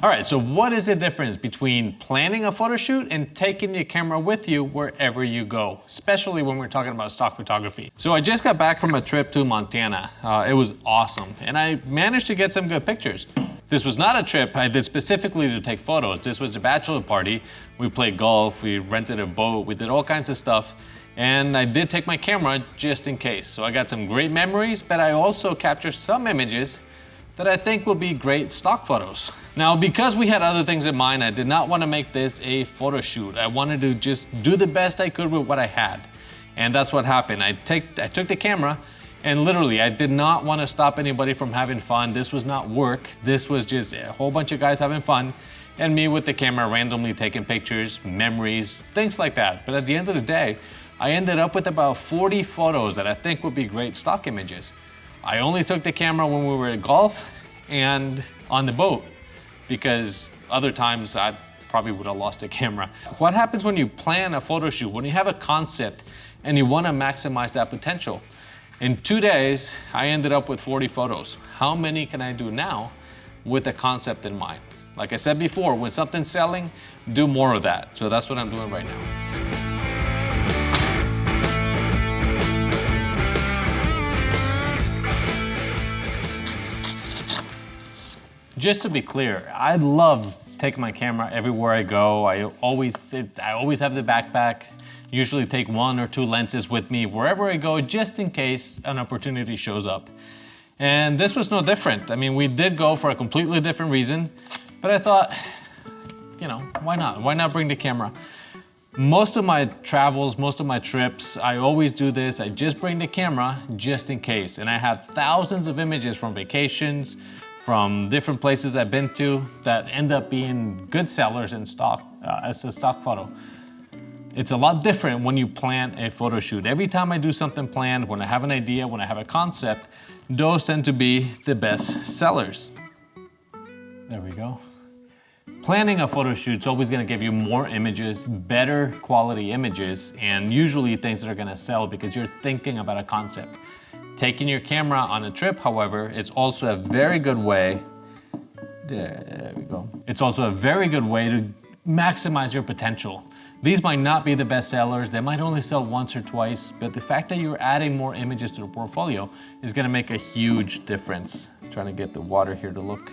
All right, so what is the difference between planning a photo shoot and taking your camera with you wherever you go, especially when we're talking about stock photography? So I just got back from a trip to Montana. It was awesome, and I managed to get some good pictures. This was not a trip I did specifically to take photos. This was a bachelor party. We played golf, we rented a boat, we did all kinds of stuff. And I did take my camera just in case. So I got some great memories, but I also captured some images that I think will be great stock photos. Now, because we had other things in mind, I did not want to make this a photo shoot. I wanted to just do the best I could with what I had. And that's what happened. I took the camera, and literally, I did not want to stop anybody from having fun. This was not work. This was just a whole bunch of guys having fun, and me with the camera randomly taking pictures, memories, things like that. But at the end of the day, I ended up with about 40 photos that I think would be great stock images. I only took the camera when we were at golf and on the boat, because other times I probably would have lost the camera. What happens when you plan a photo shoot, when you have a concept and you want to maximize that potential? In 2 days, I ended up with 40 photos. How many can I do now with a concept in mind? Like I said before, when something's selling, do more of that. So that's what I'm doing right now. Just to be clear, I love taking my camera everywhere I go. I always have the backpack, usually take 1 or 2 lenses with me wherever I go, just in case an opportunity shows up. And this was no different. I mean, we did go for a completely different reason, but I thought, you know, why not? Why not bring the camera? Most of my travels, most of my trips, I always do this. I just bring the camera just in case. And I have thousands of images from vacations, from different places I've been to that end up being good sellers in stock, as a stock photo. It's a lot different when you plan a photo shoot. Every time I do something planned, when I have an idea, when I have a concept, those tend to be the best sellers. There we go. Planning a photo shoot is always gonna give you more images, better quality images, and usually things that are gonna sell because you're thinking about a concept. Taking your camera on a trip, however, is also a very good way, there we go. It's also a very good way to maximize your potential. These might not be the best sellers, they might only sell once or twice, but the fact that you're adding more images to the portfolio is gonna make a huge difference. I'm trying to get the water here to look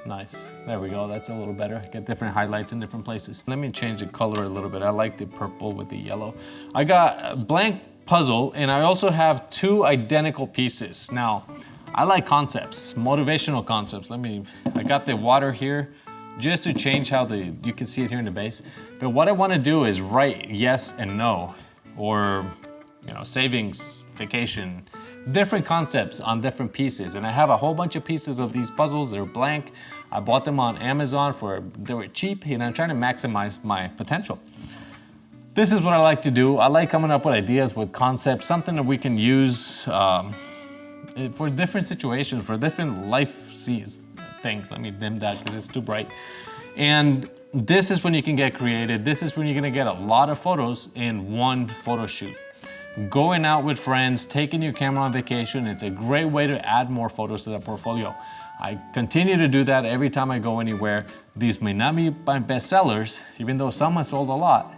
nice. There we go, that's a little better. Get different highlights in different places. Let me change the color a little bit. I like the purple with the yellow. I got a blank puzzle, and I also have 2 identical pieces. Now, I like concepts, motivational concepts. I got the water here just to change how you can see it here in the base. But what I want to do is write yes and no, or, you know, savings, vacation, different concepts on different pieces. And I have a whole bunch of pieces of these puzzles. They're blank. I bought them on Amazon they were cheap, and I'm trying to maximize my potential. This is what I like to do. I like coming up with ideas, with concepts, something that we can use for different situations, for different life things. Let me dim that because it's too bright. And this is when you can get creative. This is when you're gonna get a lot of photos in one photo shoot. Going out with friends, taking your camera on vacation, it's a great way to add more photos to the portfolio. I continue to do that every time I go anywhere. These may not be my best sellers, even though some have sold a lot.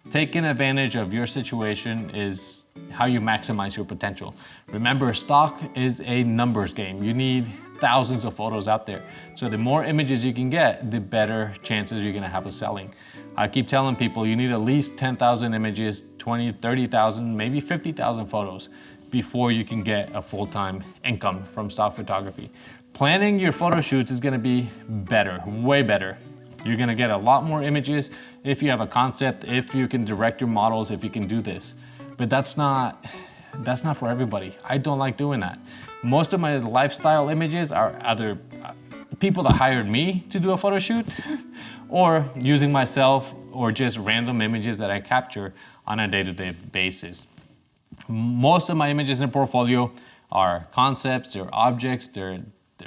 Taking advantage of your situation is how you maximize your potential. Remember, stock is a numbers game. You need thousands of photos out there. So the more images you can get, the better chances you're gonna have of selling. I keep telling people you need at least 10,000 images, 20, 30,000, maybe 50,000 photos before you can get a full-time income from stock photography. Planning your photo shoots is gonna be better, way better. You're gonna get a lot more images if you have a concept, if you can direct your models, if you can do this. But that's not for everybody. I don't like doing that. Most of my lifestyle images are either people that hired me to do a photo shoot or using myself, or just random images that I capture on a day-to-day basis. Most of my images in the portfolio are concepts, they're objects, they're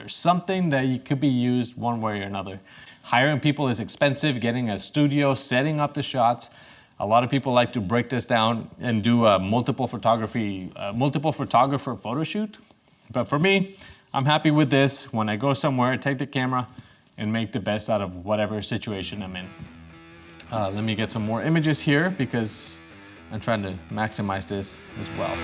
something that could be used one way or another. Hiring people is expensive, getting a studio, setting up the shots. A lot of people like to break this down and do a multiple photographer photo shoot. But for me, I'm happy with this. When I go somewhere, I take the camera, and make the best out of whatever situation I'm in. Let me get some more images here because I'm trying to maximize this as well.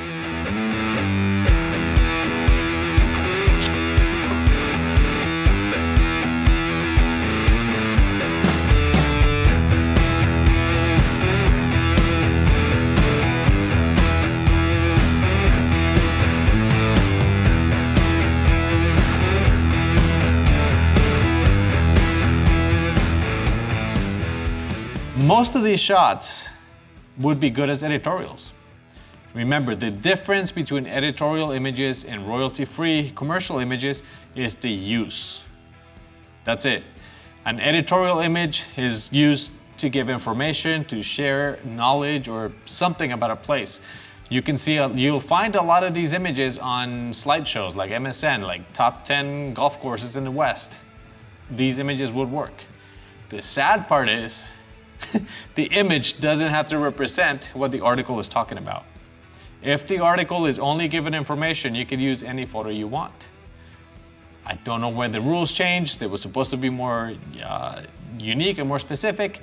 Most of these shots would be good as editorials. Remember, the difference between editorial images and royalty-free commercial images is the use. That's it. An editorial image is used to give information, to share knowledge or something about a place. You can see, you'll find a lot of these images on slideshows like MSN, like top 10 golf courses in the West. These images would work. The sad part is, the image doesn't have to represent what the article is talking about. If the article is only given information, you can use any photo you want. I don't know when the rules changed. It was supposed to be more unique and more specific.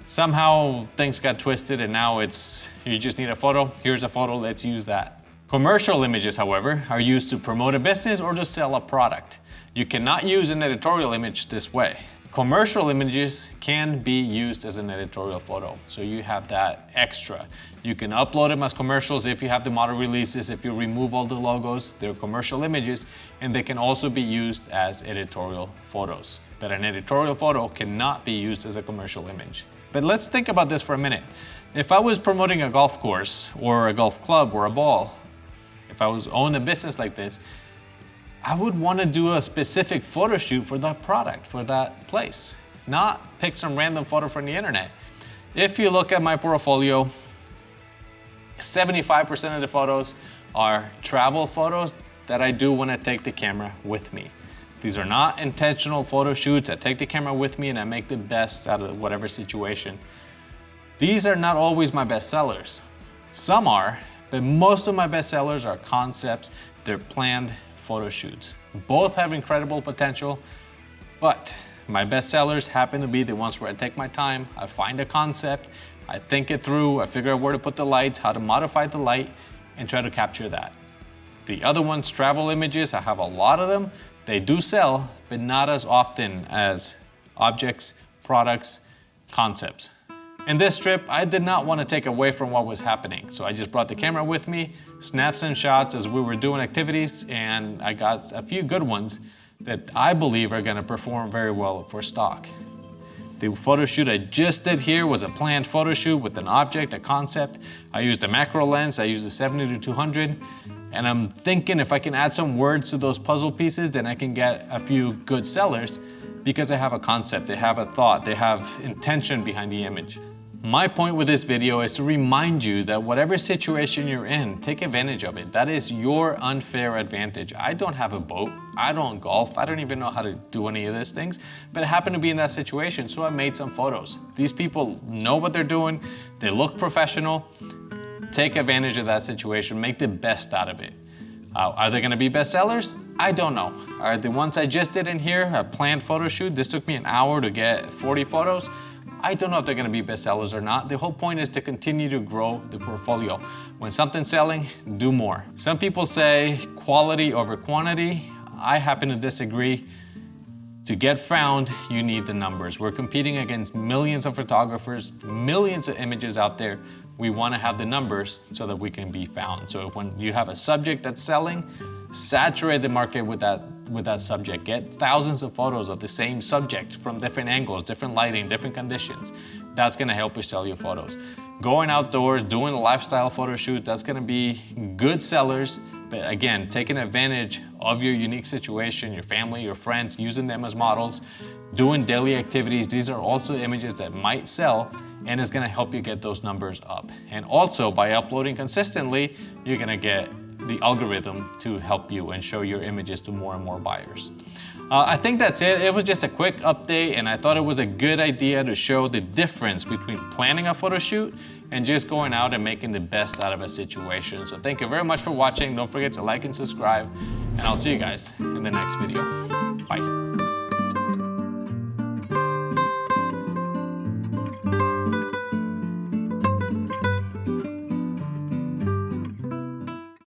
Somehow things got twisted and now it's, you just need a photo. Here's a photo, let's use that. Commercial images, however, are used to promote a business or to sell a product. You cannot use an editorial image this way. Commercial images can be used as an editorial photo, so you have that extra. You can upload them as commercials if you have the model releases, if you remove all the logos, they're commercial images, and they can also be used as editorial photos. But an editorial photo cannot be used as a commercial image. But let's think about this for a minute. If I was promoting a golf course or a golf club or a ball, if I was owning a business like this, I would want to do a specific photo shoot for that product, for that place, not pick some random photo from the internet. If you look at my portfolio, 75% of the photos are travel photos that I do when I take the camera with me. These are not intentional photo shoots. I take the camera with me and I make the best out of whatever situation. These are not always my best sellers. Some are, but most of my best sellers are concepts. They're planned photo shoots. Both have incredible potential, but my best sellers happen to be the ones where I take my time, I find a concept, I think it through, I figure out where to put the lights, how to modify the light, and try to capture that. The other ones, travel images, I have a lot of them. They do sell, but not as often as objects, products, concepts. In this trip, I did not want to take away from what was happening, so I just brought the camera with me, snapped some shots as we were doing activities, and I got a few good ones that I believe are going to perform very well for stock. The photo shoot I just did here was a planned photo shoot with an object, a concept. I used a macro lens, I used a 70-200, and I'm thinking if I can add some words to those puzzle pieces, then I can get a few good sellers because they have a concept, they have a thought, they have intention behind the image. My point with this video is to remind you that whatever situation you're in, take advantage of it. That is your unfair advantage. I don't have a boat, I don't golf, I don't even know how to do any of these things, but I happen to be in that situation, so I made some photos. These people know what they're doing, they look professional. Take advantage of that situation, make the best out of it. Are they gonna be bestsellers? I don't know. Are the ones I just did in here, a planned photo shoot, this took me an hour to get 40 photos, I don't know if they're gonna be bestsellers or not. The whole point is to continue to grow the portfolio. When something's selling, do more. Some people say quality over quantity. I happen to disagree. To get found, you need the numbers. We're competing against millions of photographers, millions of images out there. We wanna have the numbers so that we can be found. So when you have a subject that's selling, saturate the market with that subject. Get thousands of photos of the same subject from different angles, different lighting, different conditions. That's gonna help you sell your photos. Going outdoors, doing a lifestyle photo shoot, that's gonna be good sellers, but again, taking advantage of your unique situation, your family, your friends, using them as models, doing daily activities. These are also images that might sell and it's gonna help you get those numbers up. And also by uploading consistently, you're gonna get the algorithm to help you and show your images to more and more buyers. I think that's it. It was just a quick update and I thought it was a good idea to show the difference between planning a photo shoot and just going out and making the best out of a situation. So thank you very much for watching. Don't forget to like and subscribe and I'll see you guys in the next video. Bye.